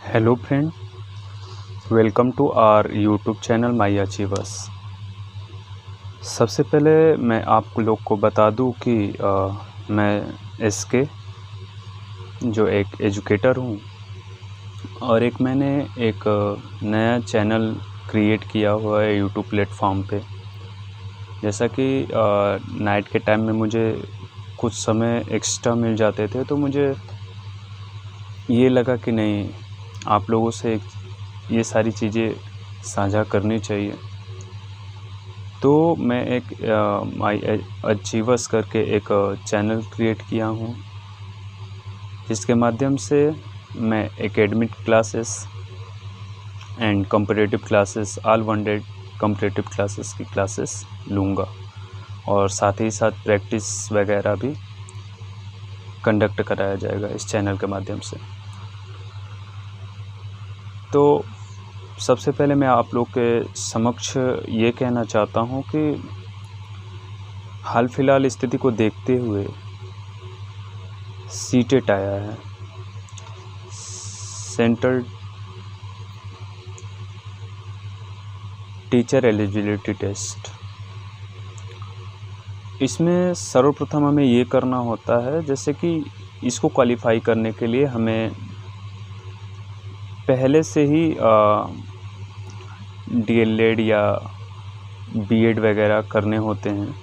Hello friend, welcome to our YouTube channel my achievers. सबसे पहले मैं आप लोग को बता दूं कि मैं एसके जो एक एजुकेटर हूं और मैंने एक नया चैनल क्रिएट किया हुआ है यूट्यूब प्लेटफॉर्म पे। जैसा कि नाइट के टाइम में मुझे कुछ समय एक्स्ट्रा मिल जाते थे, तो मुझे ये लगा कि नहीं, आप लोगों से ये सारी चीज़ें साझा करनी चाहिए। तो मैं एक माई अचीवर्स करके एक चैनल क्रिएट किया हूँ, जिसके माध्यम से मैं academic classes and competitive classes, all bounded competitive classes की क्लासेस लूँगा और साथ ही साथ प्रैक्टिस वगैरह भी कंडक्ट कराया जाएगा इस चैनल के माध्यम से। तो सबसे पहले मैं आप लोग के समक्ष ये कहना चाहता हूँ कि हाल फिलहाल स्थिति को देखते हुए सीटेट आया है, सेंट्रल टीचर एलिजिबिलिटी टेस्ट। इसमें सर्वप्रथम हमें ये करना होता है, जैसे कि इसको क्वालिफाई करने के लिए हमें पहले से ही डीएलएड या बीएड वगैरह करने होते हैं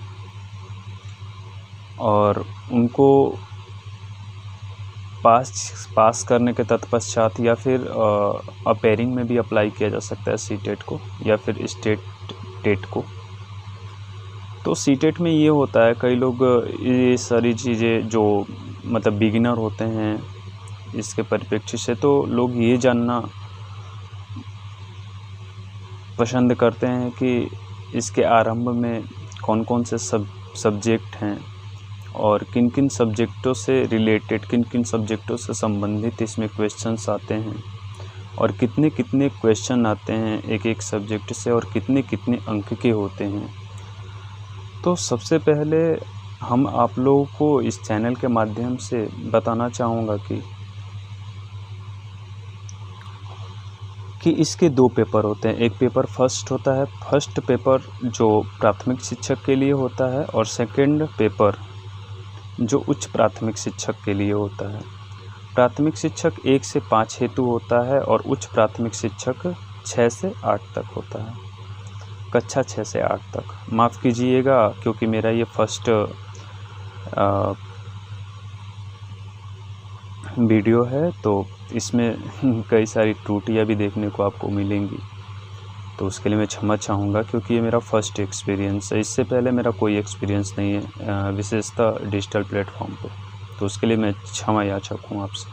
और उनको पास करने के तत्पश्चात या फिर अपेयरिंग में भी अप्लाई किया जा सकता है सीटेट को या फिर स्टेट टेट को। तो सीटेट में ये होता है, कई लोग ये सारी चीज़ें जो मतलब बिगिनर होते हैं इसके परिप्रेक्ष्य से, तो लोग ये जानना पसंद करते हैं कि इसके आरंभ में कौन कौन से सब्जेक्ट हैं और किन किन सब्जेक्टों से रिलेटेड, किन किन सब्जेक्टों से संबंधित इसमें क्वेश्चंस आते हैं और कितने कितने क्वेश्चन आते हैं एक एक सब्जेक्ट से और कितने कितने अंक के होते हैं। तो सबसे पहले हम आप लोगों को इस चैनल के माध्यम से बताना चाहूँगा कि इसके दो पेपर होते हैं। एक पेपर फर्स्ट होता है, फर्स्ट पेपर जो प्राथमिक शिक्षक के लिए होता है, और सेकंड पेपर जो उच्च प्राथमिक शिक्षक के लिए होता है। प्राथमिक शिक्षक 1 से 5 हेतु होता है और उच्च प्राथमिक शिक्षक 6 से 8 तक होता है, कक्षा 6 से 8 तक। माफ़ कीजिएगा क्योंकि मेरा ये फर्स्ट वीडियो है, तो इसमें कई सारी त्रुटियाँ भी देखने को आपको मिलेंगी, तो उसके लिए मैं क्षमा चाहूँगा क्योंकि ये मेरा फर्स्ट एक्सपीरियंस है। इससे पहले मेरा कोई एक्सपीरियंस नहीं है विशेषतः डिजिटल प्लेटफॉर्म पे, तो उसके लिए मैं क्षमा याचक हूँ आपसे।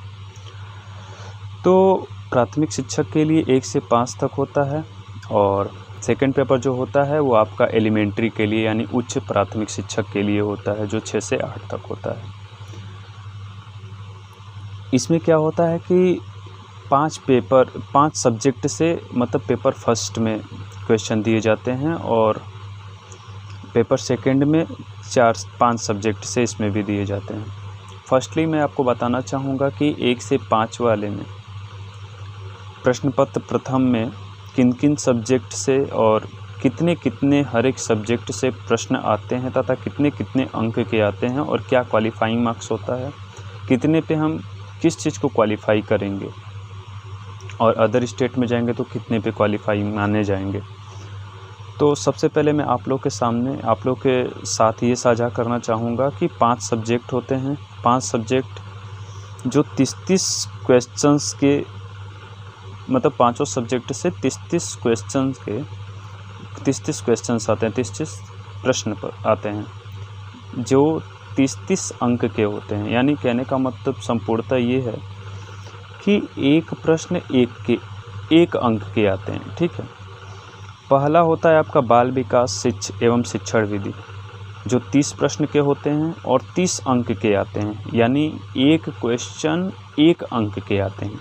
तो प्राथमिक शिक्षक के लिए 1 से 5 तक होता है और सेकंड पेपर जो होता है वो आपका एलिमेंट्री के लिए यानी उच्च प्राथमिक शिक्षक के लिए होता है, जो 6 से 8 तक होता है। इसमें क्या होता है कि 5 सब्जेक्ट से मतलब पेपर फर्स्ट में क्वेश्चन दिए जाते हैं और पेपर सेकंड में 4-5 सब्जेक्ट से इसमें भी दिए जाते हैं। फर्स्टली मैं आपको बताना चाहूँगा कि 1 से 5 वाले में प्रश्न पत्र प्रथम में किन किन सब्जेक्ट से और कितने कितने हर एक सब्जेक्ट से प्रश्न आते हैं तथा कितने कितने अंक के आते हैं और क्या क्वालिफाइंग मार्क्स होता है, कितने पे हम किस चीज़ को क्वालिफाई करेंगे और अदर स्टेट में जाएंगे तो कितने पे क्वालिफाई माने जाएंगे। तो सबसे पहले मैं आप लोग के सामने आप लोग के साथ ये साझा करना चाहूँगा कि 5 सब्जेक्ट होते हैं। 5 सब्जेक्ट जो 30-30 क्वेश्चंस के मतलब पाँचों सब्जेक्ट से 30-30 क्वेश्चंस के 30-30 क्वेश्चंस आते हैं, 30-30 प्रश्न पर आते हैं जो 30-30 अंक के होते हैं। यानी कहने का मतलब संपूर्णतः ये है कि एक प्रश्न एक अंक के आते हैं, ठीक है। पहला होता है आपका बाल विकास एवं शिक्षण विधि, जो 30 प्रश्न के होते हैं और 30 अंक के आते हैं, यानी एक क्वेश्चन 1 अंक के आते हैं।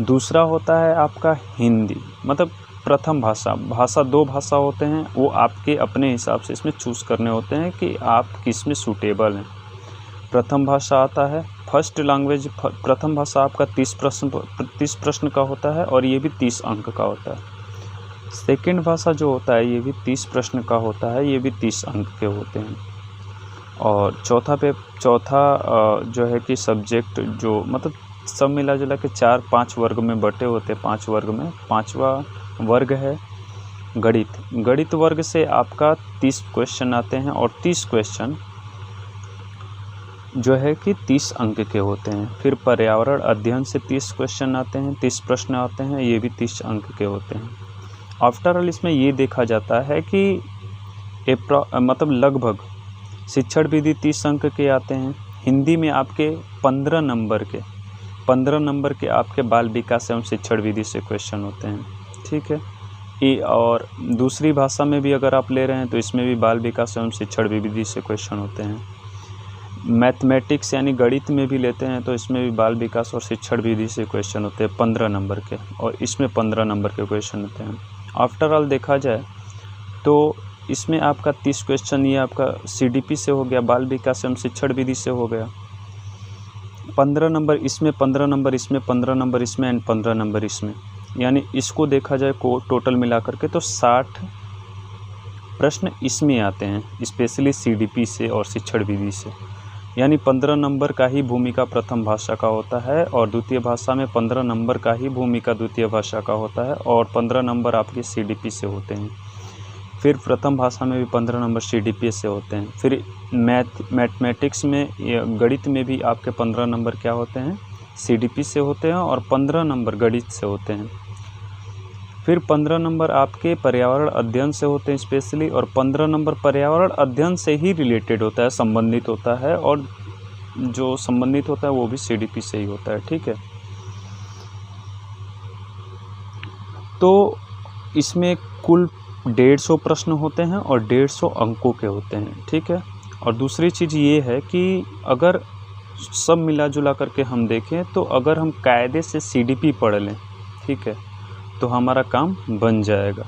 दूसरा होता है आपका हिंदी, मतलब प्रथम भाषा 2 भाषा होते हैं, वो आपके अपने हिसाब से इसमें चूज़ करने होते हैं कि आप किस में सूटेबल हैं। प्रथम भाषा आता है। फर्स्ट लैंग्वेज प्रथम भाषा आपका 30 प्रश्न का होता है और ये भी 30 अंक का होता है। सेकंड भाषा जो होता है ये भी 30 प्रश्न का होता है, ये भी 30 अंक के होते हैं। और चौथा जो है कि सब्जेक्ट जो मतलब सब मिला जुला के 4-5 वर्ग में बटे होते हैं। 5 वर्ग में 5वां वर्ग है गणित। गणित वर्ग से आपका 30 क्वेश्चन आते हैं और 30 क्वेश्चन जो है कि 30 अंक के होते हैं। फिर पर्यावरण अध्ययन से 30 क्वेश्चन आते हैं, 30 प्रश्न आते हैं, ये भी 30 अंक के होते हैं। आफ्टर ऑल इसमें ये देखा जाता है कि मतलब लगभग शिक्षण विधि 30 अंक के आते हैं। हिंदी में आपके 15 नंबर के आपके बाल विकास एवं शिक्षण विधि से क्वेश्चन होते हैं, ठीक है। और दूसरी भाषा में भी अगर आप ले रहे हैं तो इसमें भी बाल विकास एवं शिक्षण विधि से क्वेश्चन होते हैं। मैथमेटिक्स यानी गणित में भी लेते हैं तो इसमें भी बाल विकास और शिक्षण विधि से क्वेश्चन होते हैं 15 नंबर के, और इसमें 15 नंबर के क्वेश्चन होते हैं। आफ्टर ऑल देखा जाए तो इसमें आपका 30 क्वेश्चन ये आपका CDP से हो गया, बाल विकास एवं शिक्षण विधि से हो गया। 15 नंबर इसमें, 15 नंबर इसमें, 15 नंबर इसमें एंड 15 नंबर इसमें, यानी इसको देखा जाए को टोटल मिला करके तो 60 प्रश्न इसमें आते हैं, स्पेशली CDP से और शिक्षण विधि से। यानी 15 नंबर का ही भूमिका प्रथम भाषा का होता है और द्वितीय भाषा में 15 नंबर का ही भूमिका द्वितीय भाषा का होता है और 15 नंबर आपके CDP से होते हैं। फिर प्रथम भाषा में भी 15 नंबर CDP से होते हैं। फिर मैथमेटिक्स में गणित में भी आपके 15 नंबर क्या होते हैं, CDP से होते हैं और 15 नंबर गणित से होते हैं। फिर 15 नंबर आपके पर्यावरण अध्ययन से होते हैं स्पेशली, और 15 नंबर पर्यावरण अध्ययन से ही रिलेटेड होता है, संबंधित होता है, और जो संबंधित होता है वो भी CDP से ही होता है, ठीक है। तो इसमें कुल 150 प्रश्न होते हैं और 150 अंकों के होते हैं, ठीक है। और दूसरी चीज़ ये है कि अगर सब मिला जुला करके हम देखें तो अगर हम कायदे से CDP पढ़ लें, ठीक है, तो हमारा काम बन जाएगा।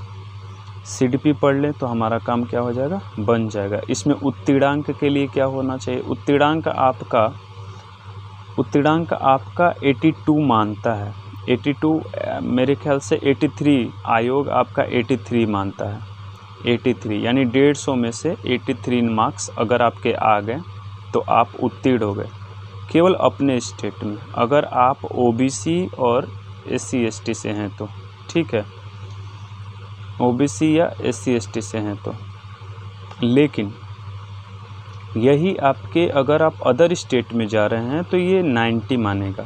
CDP पढ़ लें तो हमारा काम क्या हो जाएगा, बन जाएगा। इसमें उत्तीर्णांक के लिए क्या होना चाहिए, उत्तीर्णांक आपका 82 मानता है। 82 मेरे ख्याल से 83 आयोग आपका 83 मानता है। 83 यानी 150 में से 83 मार्क्स अगर आपके आ गए तो आप उत्तीर्ण हो गए, केवल अपने स्टेट में। अगर आप OBC और SC ST से हैं तो, ठीक है, OBC या SC ST से हैं तो। लेकिन यही आपके अगर आप अदर स्टेट में जा रहे हैं तो ये 90 मानेगा।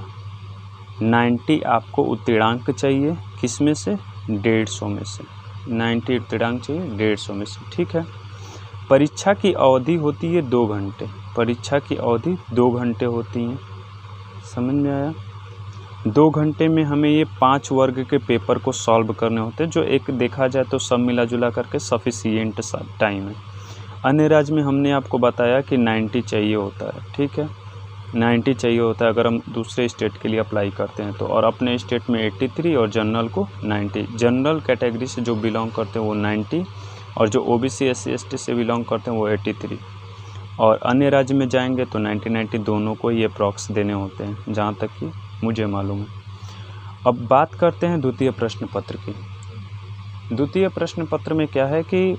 90 आपको उत्तीर्णांक चाहिए, किस में से, 150 में से। 90 उत्तीर्णांक चाहिए 150 में से, ठीक है। परीक्षा की अवधि होती है 2 घंटे। परीक्षा की अवधि 2 घंटे होती हैं, समझ में आया। 2 घंटे में हमें ये 5 वर्ग के पेपर को सॉल्व करने होते हैं, जो एक देखा जाए तो सब मिला जुला करके सफिशिएंट टाइम है। अन्य राज्य में हमने आपको बताया कि 90 चाहिए होता है, ठीक है, 90 चाहिए होता है अगर हम दूसरे स्टेट के लिए अप्लाई करते हैं तो। और अपने स्टेट में 83 और जनरल को 90। जनरल कैटेगरी से जो बिलोंग करते हैं वो 90 और जो OBC SC ST से बिलोंग करते हैं वो 83। और अन्य राज्य में जाएंगे तो 90 दोनों को ये अप्रॉक्स देने होते हैं, जहाँ तक कि मुझे मालूम है। अब बात करते हैं द्वितीय प्रश्न पत्र की। द्वितीय प्रश्न पत्र में क्या है कि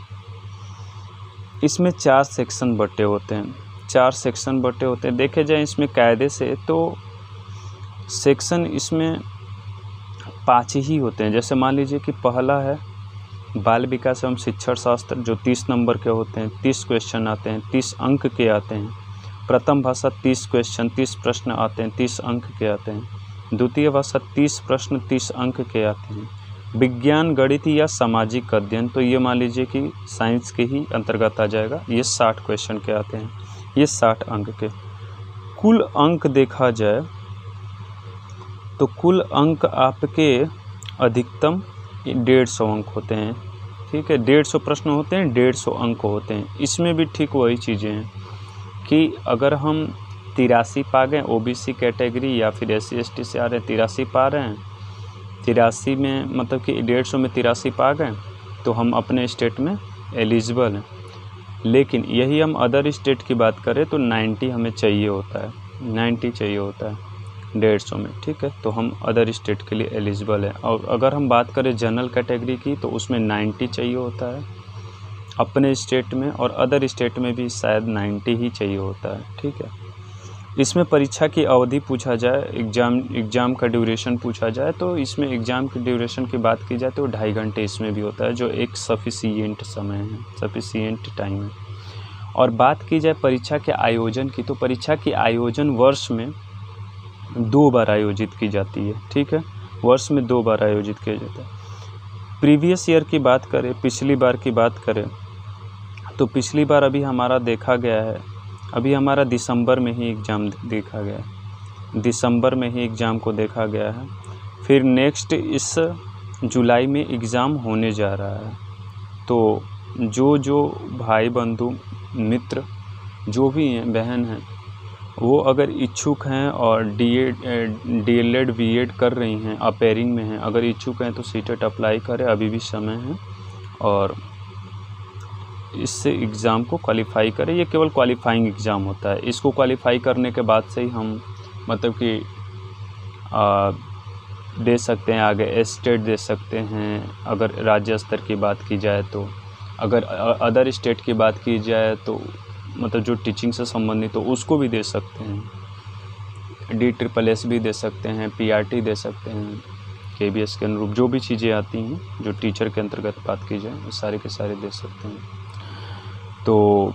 इसमें 4 सेक्शन बटे होते हैं। 4 सेक्शन बटे होते हैं। देखे जाए इसमें कायदे से तो सेक्शन इसमें 5 ही होते हैं। जैसे मान लीजिए कि पहला है बाल विकास एवं शिक्षण शास्त्र, जो 30 नंबर के होते हैं, 30 क्वेश्चन आते हैं, 30 अंक के आते हैं। प्रथम भाषा 30 क्वेश्चन 30 प्रश्न आते हैं, 30 अंक के आते हैं। द्वितीय भाषा 30 प्रश्न 30 अंक के आते हैं। विज्ञान, गणित या सामाजिक अध्ययन, तो ये मान लीजिए कि साइंस के ही अंतर्गत आ जाएगा। ये 60 क्वेश्चन के आते हैं, ये 60 अंक के। कुल अंक देखा जाए तो कुल अंक आपके अधिकतम 150 अंक होते हैं, ठीक है। 150 प्रश्न होते हैं, 150 अंक होते हैं। इसमें भी ठीक वही चीज़ें हैं कि अगर हम 83 पा गए OBC कैटेगरी या फिर SC ST से आ रहे हैं 83 पा रहे हैं, 83 में मतलब कि 150 में 83 पा गए तो हम अपने स्टेट में एलिजिबल हैं। लेकिन यही हम अदर स्टेट की बात करें तो 90 हमें चाहिए होता है, 90 चाहिए होता है 150 में, ठीक है। तो हम अदर स्टेट के लिए एलिजिबल है। और अगर हम बात करें जनरल कैटेगरी की तो उसमें 90 चाहिए होता है अपने स्टेट में, और अदर स्टेट में भी शायद 90 ही चाहिए होता है, ठीक है। इसमें परीक्षा की अवधि पूछा जाए, एग्ज़ाम का ड्यूरेशन पूछा जाए तो इसमें एग्ज़ाम की ड्यूरेशन की बात की जाए तो 2.5 घंटे इसमें भी होता है, जो एक सफिशिएंट समय है, सफिशिएंट टाइम है। और बात की जाए परीक्षा के आयोजन की, तो परीक्षा की आयोजन वर्ष में 2 बार आयोजित की जाती है, ठीक है। वर्ष में 2 बार आयोजित किया जाता है। प्रीवियस ईयर की बात करें, पिछली बार की बात करें तो पिछली बार अभी हमारा देखा गया है, अभी हमारा दिसंबर में ही एग्ज़ाम देखा गया है, दिसंबर में ही एग्ज़ाम को देखा गया है। फिर नेक्स्ट इस जुलाई में एग्ज़ाम होने जा रहा है। तो जो भाई बंधु मित्र जो भी हैं, बहन हैं, वो अगर इच्छुक हैं और डीएलएड बीएड कर रही हैं, अपेयरिंग में हैं, अगर इच्छुक हैं तो सीटेट अप्लाई करें, अभी भी समय है। और इससे एग्ज़ाम को क्वालिफ़ाई करें। ये केवल क्वालिफ़ाइंग एग्ज़ाम होता है। इसको क्वालिफ़ाई करने के बाद से ही हम मतलब कि दे सकते हैं, आगे स्टेट दे सकते हैं अगर राज्य स्तर की बात की जाए तो। अगर अदर स्टेट की बात की जाए तो मतलब जो टीचिंग से संबंधित हो उसको भी दे सकते हैं, DSSS भी दे सकते हैं, PRT दे सकते हैं, KBS के अनुरूप जो भी चीज़ें आती हैं जो टीचर के अंतर्गत बात की जाए वो सारे के सारे दे सकते हैं। तो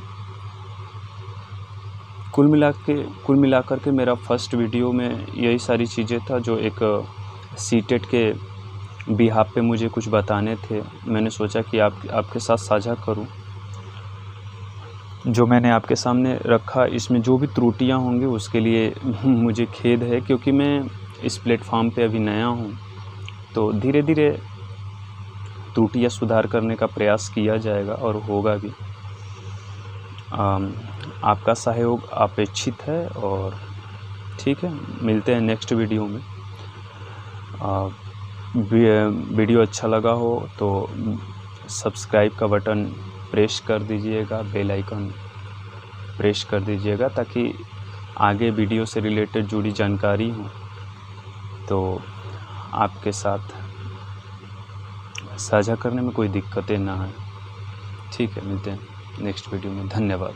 कुल मिलाकर के मेरा फर्स्ट वीडियो में यही सारी चीज़ें था जो एक सीटेट के बिहाफ पे मुझे कुछ बताने थे। मैंने सोचा कि आपके साथ साझा करूं। जो मैंने आपके सामने रखा, इसमें जो भी त्रुटियां होंगी उसके लिए मुझे खेद है, क्योंकि मैं इस प्लेटफॉर्म पे अभी नया हूं। तो धीरे धीरे त्रुटियां सुधार करने का प्रयास किया जाएगा और होगा भी। आपका सहयोग अपेक्षित है। और ठीक है, मिलते हैं नेक्स्ट वीडियो में। वीडियो अच्छा लगा हो तो सब्सक्राइब का बटन प्रेस कर दीजिएगा, बेल आइकन प्रेस कर दीजिएगा, ताकि आगे वीडियो से रिलेटेड जुड़ी जानकारी हो तो आपके साथ साझा करने में कोई दिक्कतें ना आए। ठीक है, मिलते हैं नेक्स्ट वीडियो में। धन्यवाद।